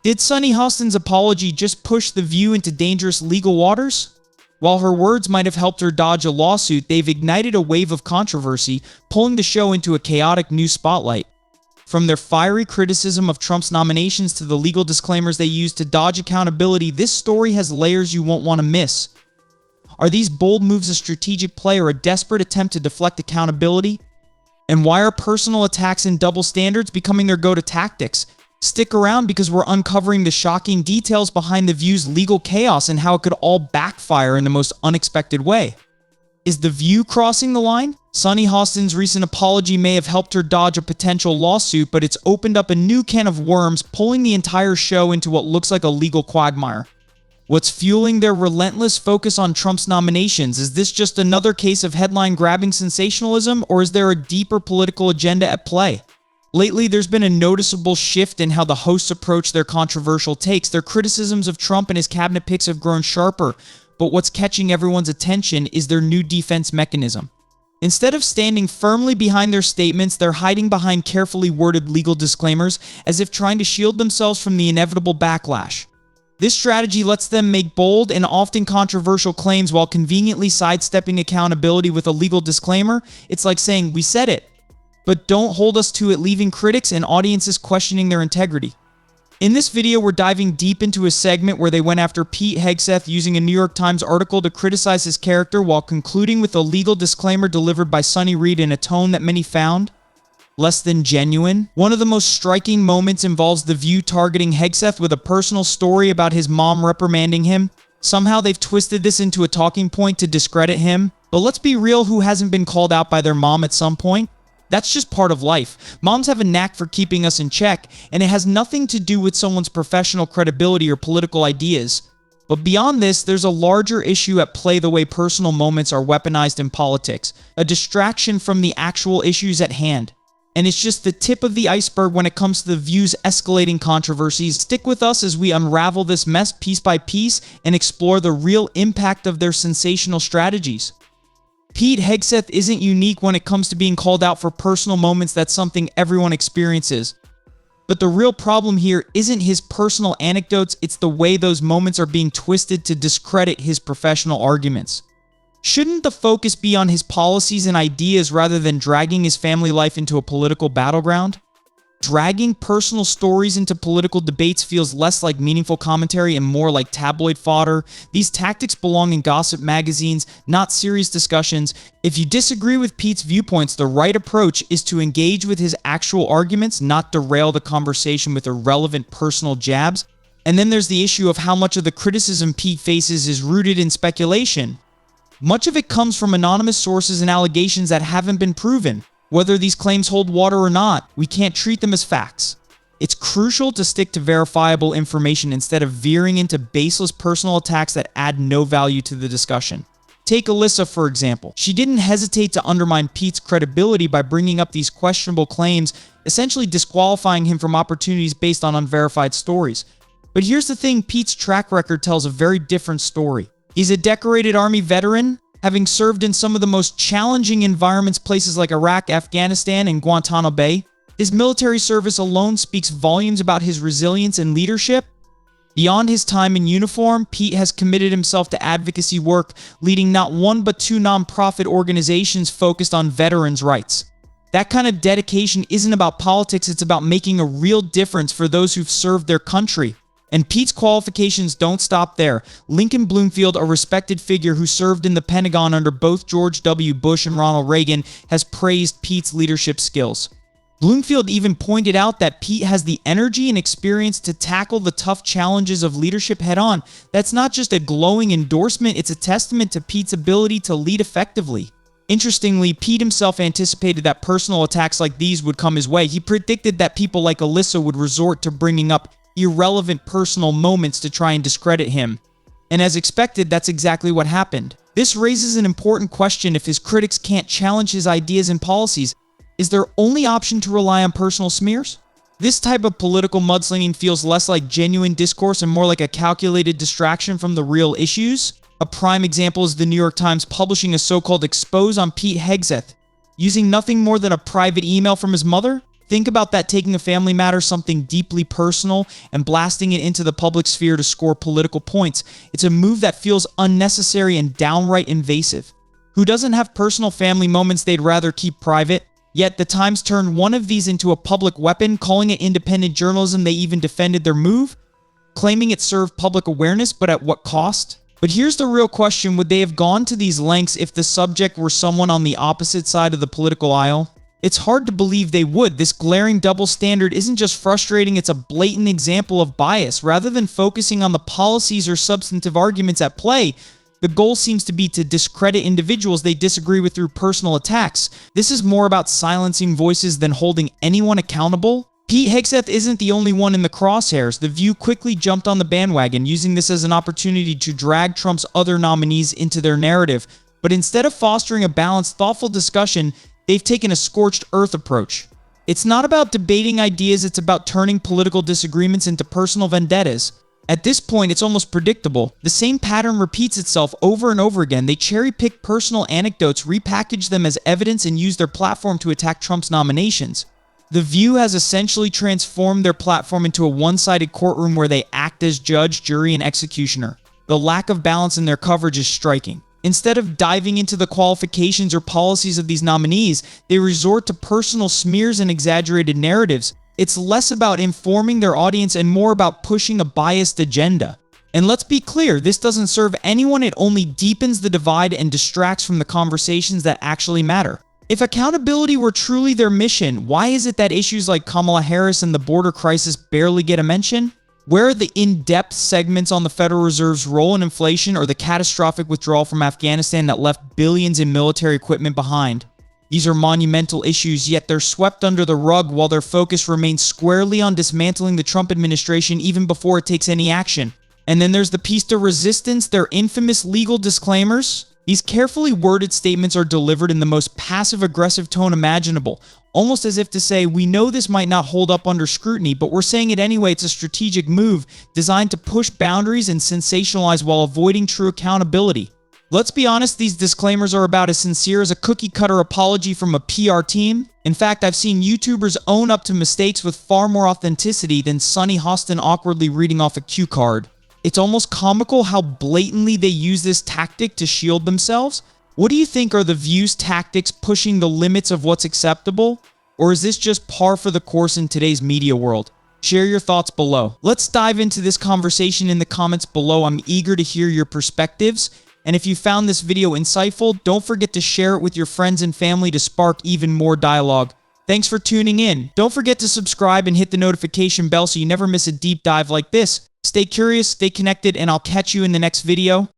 Did Sunny Hostin's apology just push The View into dangerous legal waters? While her words might have helped her dodge a lawsuit, they've ignited a wave of controversy, pulling the show into a chaotic new spotlight. From their fiery criticism of Trump's nominations to the legal disclaimers they used to dodge accountability, this story has layers you won't want to miss. Are these bold moves a strategic play or a desperate attempt to deflect accountability? And why are personal attacks and double standards becoming their go-to tactics? Stick around because we're uncovering the shocking details behind The View's legal chaos and how it could all backfire in the most unexpected way. Is The View crossing the line? Sunny Hostin's recent apology may have helped her dodge a potential lawsuit, but it's opened up a new can of worms, pulling the entire show into what looks like a legal quagmire. What's fueling their relentless focus on Trump's nominations? Is this just another case of headline-grabbing sensationalism, or is there a deeper political agenda at play? Lately, there's been a noticeable shift in how the hosts approach their controversial takes. Their criticisms of Trump and his cabinet picks have grown sharper, but what's catching everyone's attention is their new defense mechanism. Instead of standing firmly behind their statements, they're hiding behind carefully worded legal disclaimers, as if trying to shield themselves from the inevitable backlash. This strategy lets them make bold and often controversial claims while conveniently sidestepping accountability with a legal disclaimer. It's like saying, "We said it, but don't hold us to it," leaving critics and audiences questioning their integrity. In this video, we're diving deep into a segment where they went after Pete Hegseth using a New York Times article to criticize his character while concluding with a legal disclaimer delivered by Sunny Reed in a tone that many found less than genuine. One of the most striking moments involves The View targeting Hegseth with a personal story about his mom reprimanding him. Somehow they've twisted this into a talking point to discredit him. But let's be real, who hasn't been called out by their mom at some point? That's just part of life. Moms have a knack for keeping us in check, and it has nothing to do with someone's professional credibility or political ideas. But beyond this, there's a larger issue at play: the way personal moments are weaponized in politics, a distraction from the actual issues at hand. And it's just the tip of the iceberg when it comes to The View's escalating controversies. Stick with us as we unravel this mess piece by piece and explore the real impact of their sensational strategies. Pete Hegseth isn't unique when it comes to being called out for personal moments. That's something everyone experiences. But the real problem here isn't his personal anecdotes, it's the way those moments are being twisted to discredit his professional arguments. Shouldn't the focus be on his policies and ideas rather than dragging his family life into a political battleground? Dragging personal stories into political debates feels less like meaningful commentary and more like tabloid fodder. These tactics belong in gossip magazines, not serious discussions. If you disagree with Pete's viewpoints, the right approach is to engage with his actual arguments, not derail the conversation with irrelevant personal jabs. And then there's the issue of how much of the criticism Pete faces is rooted in speculation. Much of it comes from anonymous sources and allegations that haven't been proven. Whether these claims hold water or not, we can't treat them as facts. It's crucial to stick to verifiable information instead of veering into baseless personal attacks that add no value to the discussion. Take Alyssa, for example. She didn't hesitate to undermine Pete's credibility by bringing up these questionable claims, essentially disqualifying him from opportunities based on unverified stories. But here's the thing: Pete's track record tells a very different story. He's a decorated Army veteran, having served in some of the most challenging environments, places like Iraq, Afghanistan, and Guantanamo Bay. His military service alone speaks volumes about his resilience and leadership. Beyond his time in uniform, Pete has committed himself to advocacy work, leading not one but two nonprofit organizations focused on veterans' rights. That kind of dedication isn't about politics, it's about making a real difference for those who've served their country. And Pete's qualifications don't stop there. Lincoln Bloomfield, a respected figure who served in the Pentagon under both George W. Bush and Ronald Reagan, has praised Pete's leadership skills. Bloomfield even pointed out that Pete has the energy and experience to tackle the tough challenges of leadership head-on. That's not just a glowing endorsement, it's a testament to Pete's ability to lead effectively. Interestingly, Pete himself anticipated that personal attacks like these would come his way. He predicted that people like Alyssa would resort to bringing up irrelevant personal moments to try and discredit him. And as expected, that's exactly what happened. This raises an important question: if his critics can't challenge his ideas and policies, is their only option to rely on personal smears? This type of political mudslinging feels less like genuine discourse and more like a calculated distraction from the real issues. A prime example is the New York Times publishing a so-called expose on Pete Hegseth, using nothing more than a private email from his mother. Think about that, taking a family matter, something deeply personal, and blasting it into the public sphere to score political points. It's a move that feels unnecessary and downright invasive. Who doesn't have personal family moments they'd rather keep private? Yet the Times turned one of these into a public weapon, calling it independent journalism. They even defended their move, claiming it served public awareness, but at what cost? But here's the real question: would they have gone to these lengths if the subject were someone on the opposite side of the political aisle? It's hard to believe they would. This glaring double standard isn't just frustrating, it's a blatant example of bias. Rather than focusing on the policies or substantive arguments at play, the goal seems to be to discredit individuals they disagree with through personal attacks. This is more about silencing voices than holding anyone accountable. Pete Hegseth isn't the only one in the crosshairs. The View quickly jumped on the bandwagon, using this as an opportunity to drag Trump's other nominees into their narrative. But instead of fostering a balanced, thoughtful discussion, they've taken a scorched earth approach. It's not about debating ideas, it's about turning political disagreements into personal vendettas. At this point, it's almost predictable. The same pattern repeats itself over and over again. They cherry-pick personal anecdotes, repackage them as evidence, and use their platform to attack Trump's nominations. The View has essentially transformed their platform into a one-sided courtroom where they act as judge, jury, and executioner. The lack of balance in their coverage is striking. Instead of diving into the qualifications or policies of these nominees, they resort to personal smears and exaggerated narratives. It's less about informing their audience and more about pushing a biased agenda. And let's be clear, this doesn't serve anyone, it only deepens the divide and distracts from the conversations that actually matter. If accountability were truly their mission, why is it that issues like Kamala Harris and the border crisis barely get a mention? Where are the in-depth segments on the Federal Reserve's role in inflation or the catastrophic withdrawal from Afghanistan that left billions in military equipment behind? These are monumental issues, yet they're swept under the rug while their focus remains squarely on dismantling the Trump administration even before it takes any action. And then there's the piece de resistance, their infamous legal disclaimers. These carefully worded statements are delivered in the most passive-aggressive tone imaginable, almost as if to say, we know this might not hold up under scrutiny, but we're saying it anyway. It's a strategic move designed to push boundaries and sensationalize while avoiding true accountability. Let's be honest, these disclaimers are about as sincere as a cookie-cutter apology from a PR team. In fact, I've seen YouTubers own up to mistakes with far more authenticity than Sunny Hostin awkwardly reading off a cue card. It's almost comical how blatantly they use this tactic to shield themselves. What do you think are the View's tactics, pushing the limits of what's acceptable? Or is this just par for the course in today's media world? Share your thoughts below. Let's dive into this conversation in the comments below. I'm eager to hear your perspectives. And if you found this video insightful, don't forget to share it with your friends and family to spark even more dialogue. Thanks for tuning in. Don't forget to subscribe and hit the notification bell so you never miss a deep dive like this. Stay curious, stay connected, and I'll catch you in the next video.